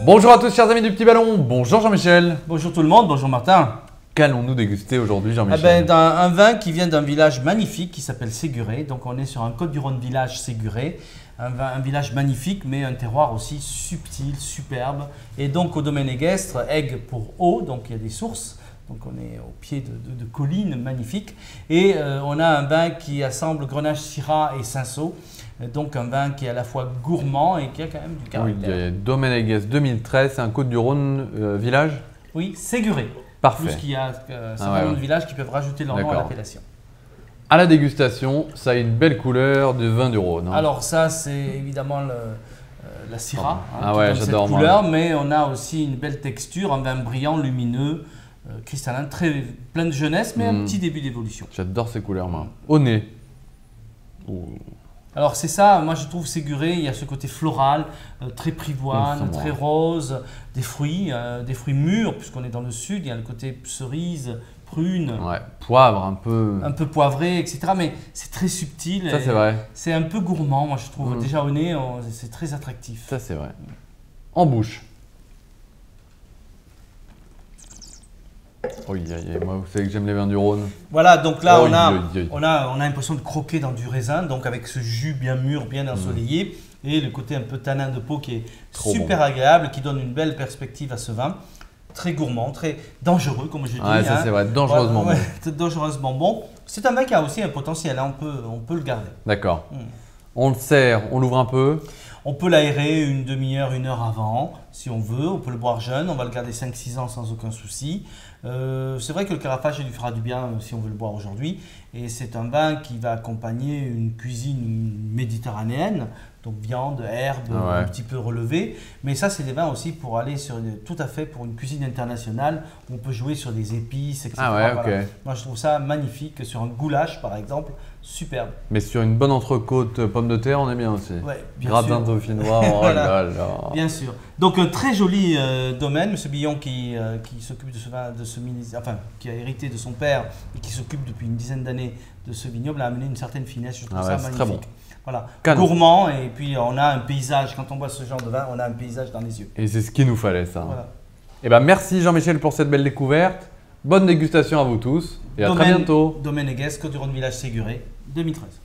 Bonjour à tous chers amis du Petit Ballon, bonjour Jean-Michel. Bonjour tout le monde, bonjour Martin. Qu'allons-nous déguster aujourd'hui Jean-Michel? Un vin qui vient d'un village magnifique qui s'appelle Séguré. Donc on est sur un Côte-du-Rhône village Séguré. Un village magnifique mais un terroir aussi subtil, superbe. Et donc au domaine éguestre, Aigues pour eau, donc il y a des sources. Donc on est au pied de collines magnifiques. Et on a un vin qui assemble Grenache, Syrah et Cinsault. Donc un vin qui est à la fois gourmand et qui a quand même du caractère. Oui, il y a Domaine Aiguestre 2013, c'est un Côte-du-Rhône village? Oui, Séguré. Parfait. Plus qu'il y a certains de villages qui peuvent rajouter leur nom à l'appellation. À la dégustation, ça a une belle couleur de vin du Rhône. Alors ça, c'est évidemment la Syrah, j'adore cette couleur, mais on a aussi une belle texture, un vin brillant, lumineux, cristallin, plein de jeunesse, mais un petit début d'évolution. J'adore ces couleurs, moi. Au nez. Alors c'est ça, moi je trouve Séguré, il y a ce côté floral, très pivoine, très rose, des fruits mûrs, puisqu'on est dans le sud, il y a le côté cerise, prune, poivre un peu poivré, etc. Mais c'est très subtil. Ça c'est vrai. C'est un peu gourmand, moi je trouve. Déjà au nez, c'est très attractif. Ça c'est vrai. En bouche. Oui, moi vous savez que j'aime les vins du Rhône. Voilà, donc là on a l'impression de croquer dans du raisin, donc avec ce jus bien mûr, bien ensoleillé, et le côté un peu tanin de peau qui est super agréable, qui donne une belle perspective à ce vin. Très gourmand, très dangereux comme je dis. Ouais, ça c'est vrai, dangereusement bon. Dangereusement bon. C'est un vin qui a aussi un potentiel, hein, on peut le garder. D'accord. On le sert, on l'ouvre un peu. On peut l'aérer une demi-heure, une heure avant, si on veut. On peut le boire jeune, on va le garder 5-6 ans sans aucun souci. C'est vrai que le carafage lui fera du bien si on veut le boire aujourd'hui. Et c'est un vin qui va accompagner une cuisine méditerranéenne, donc viande, herbes, un petit peu relevée. Mais ça, c'est des vins aussi pour aller tout à fait pour une cuisine internationale où on peut jouer sur des épices, etc. Moi, je trouve ça magnifique. Sur un goulash, par exemple, superbe. Mais sur une bonne entrecôte pomme de terre, on est bien aussi. Ouais, bien Gratin dauphinois, oh là là. Bien sûr. Donc un très joli domaine, M. Billon qui s'occupe de ce vin, qui a hérité de son père et qui s'occupe depuis une dizaine d'années de ce vignoble, a amené une certaine finesse. Je trouve ça magnifique. Très bon. Voilà, gourmand, et puis on a un paysage, quand on boit ce genre de vin, on a un paysage dans les yeux. Et c'est ce qu'il nous fallait, ça. Voilà. Et ben merci Jean-Michel pour cette belle découverte. Bonne dégustation à vous tous et à très bientôt. Domaine éguestre, Côte-du-Rhône village Séguré, 2013.